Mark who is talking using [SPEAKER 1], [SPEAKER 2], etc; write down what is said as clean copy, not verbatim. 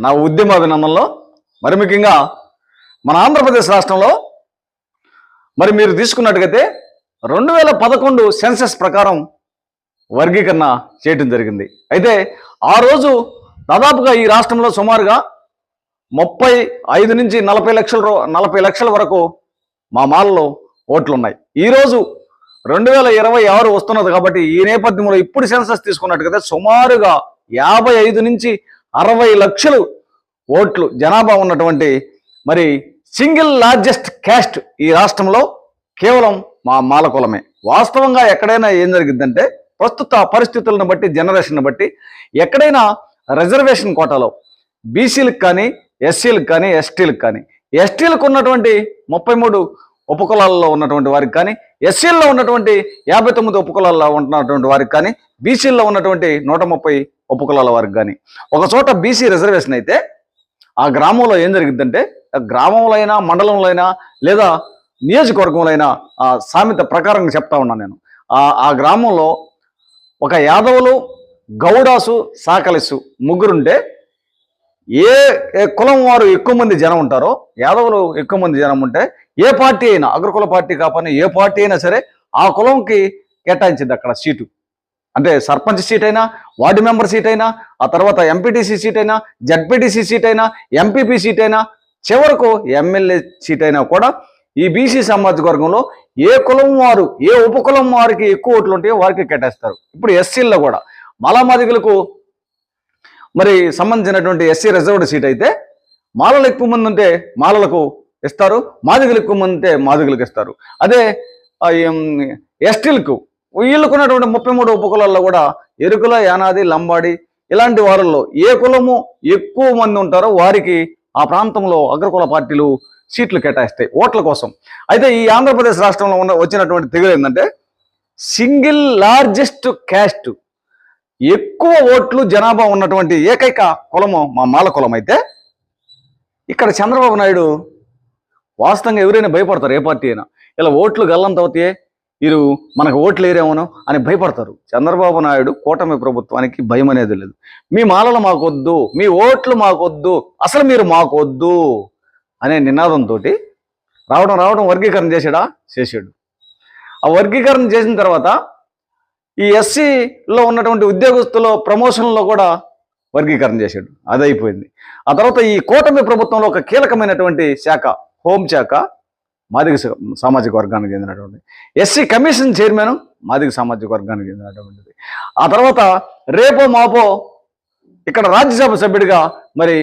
[SPEAKER 1] నా ఉద్యమ అభినందనలో. మరి ముఖ్యంగా మన ఆంధ్రప్రదేశ్ రాష్ట్రంలో మరి మీరు తీసుకున్నట్టుగైతే 2011 సెన్సస్ ప్రకారం వర్గీకరణ చేయటం జరిగింది. అయితే ఆ రోజు దాదాపుగా ఈ రాష్ట్రంలో సుమారుగా 35 నుంచి 40 లక్షల వరకు మా మాలలో ఓట్లు ఉన్నాయి. ఈరోజు 2026 వస్తున్నది కాబట్టి ఈ నేపథ్యంలో ఇప్పుడు సెన్సస్ తీసుకున్నట్టుగా సుమారుగా 55 నుంచి 60 లక్షలు ఓట్లు జనాభా ఉన్నటువంటి మరి సింగిల్ లార్జెస్ట్ క్యాస్ట్ ఈ రాష్ట్రంలో కేవలం మా మాల కులమే. వాస్తవంగా ఎక్కడైనా ఏం జరిగిందంటే ప్రస్తుత పరిస్థితులను బట్టి, జనరేషన్ బట్టి ఎక్కడైనా రిజర్వేషన్ కోటాలో బీసీలకు కానీ, ఎస్సీలకు కానీ, ఎస్టీలకు కానీ, ఎస్టీలకు ఉన్నటువంటి 33 ఉపకులాల్లో ఉన్నటువంటి వారికి కానీ, ఎస్సీల్లో ఉన్నటువంటి 59 ఉపకులాల్లో ఉన్నటువంటి వారికి కానీ, బీసీల్లో ఉన్నటువంటి 130 ఉపకులాల వారికి కానీ ఒక చోట బీసీ రిజర్వేషన్ అయితే ఆ గ్రామంలో ఏం జరిగిందంటే, గ్రామంలో అయినా, మండలంలో అయినా, లేదా నియోజకవర్గంలో అయినా సామెత ప్రకారంగా చెప్తా ఉన్నాను నేను. ఆ గ్రామంలో ఒక యాదవులు, గౌడాసు, సాకలిసు ముగ్గురుంటే ఏ కులం వారు ఎక్కువ మంది జనం ఉంటారో, యాదవులు ఎక్కువ మంది జనం ఉంటే ఏ పార్టీ అయినా, అగ్రకుల పార్టీ కాకపోయినా ఏ పార్టీ అయినా సరే ఆ కులంకి కేటాయించింది అక్కడ సీటు. అంటే సర్పంచ్ సీట్ అయినా, వార్డు మెంబర్ సీట్ అయినా, ఆ తర్వాత ఎంపీటీసీ సీట్ అయినా, జడ్పీటీసీ సీట్ అయినా, ఎంపీపీ సీట్ అయినా, చివరకు ఎమ్మెల్యే సీట్ అయినా కూడా ఈ బీసీ సామాజిక వర్గంలో ఏ కులం వారు, ఏ ఉపకులం వారికి ఎక్కువ ఓట్లు ఉంటాయో వారికి కేటాయిస్తారు. ఇప్పుడు ఎస్సీల్లో కూడా మాలామాదిగులకు మరి సంబంధించినటువంటి ఎస్సీ రిజర్వ్డ్ సీట్ అయితే మాలలు ఎక్కువ మంది ఉంటే మాలలకు ఇస్తారు, మాదిగలు ఎక్కువ మంది ఉంటే మాదిగలకు ఇస్తారు. అదే ఎస్టీలకు వీళ్ళకున్నటువంటి 33 ఉపకులాల్లో కూడా ఎరుకుల, యానాది, లంబాడి ఇలాంటి వారిలో ఏ కులము ఎక్కువ మంది ఉంటారో వారికి ఆ ప్రాంతంలో అగ్రకుల పార్టీలు సీట్లు కేటాయిస్తాయి ఓట్ల కోసం. అయితే ఈ ఆంధ్రప్రదేశ్ రాష్ట్రంలో వచ్చినటువంటి తెగులు ఏంటంటే సింగిల్ లార్జెస్ట్ క్యాస్ట్, ఎక్కువ ఓట్లు జనాభా ఉన్నటువంటి ఏకైక కులము మా మాల కులం. అయితే ఇక్కడ చంద్రబాబు నాయుడు వాస్తవంగా ఎవరైనా భయపడతారు, ఏ పార్టీ అయినా. ఇలా ఓట్లు గల్లంత అవుతాయి, వీరు మనకు ఓట్లు వేరేమోనో అని భయపడతారు. చంద్రబాబు నాయుడు కూటమి ప్రభుత్వానికి భయం అనేది లేదు. మీ మాలలు మాకొద్దు, మీ ఓట్లు మాకొద్దు, అసలు మీరు మాకొద్దు అనే నినాదంతో రావడం వర్గీకరణ చేశాడు. ఆ వర్గీకరణ చేసిన తర్వాత ఈ ఎస్సీలో ఉన్నటువంటి ఉద్యోగస్తుల ప్రమోషన్లో కూడా వర్గీకరణ చేశాడు. అది అయిపోయింది. ఆ తర్వాత ఈ కూటమి ప్రభుత్వంలో ఒక కీలకమైనటువంటి శాఖ, హోంశాఖ, మాదిగ సామాజిక వర్గానికి చెందినటువంటి ఎస్సీ కమిషన్ చైర్మన్ మాదిగ సామాజిక వర్గానికి చెందినటువంటిది. ఆ తర్వాత రేపో మాపో ఇక్కడ రాజ్యసభ సభ్యుడిగా మరి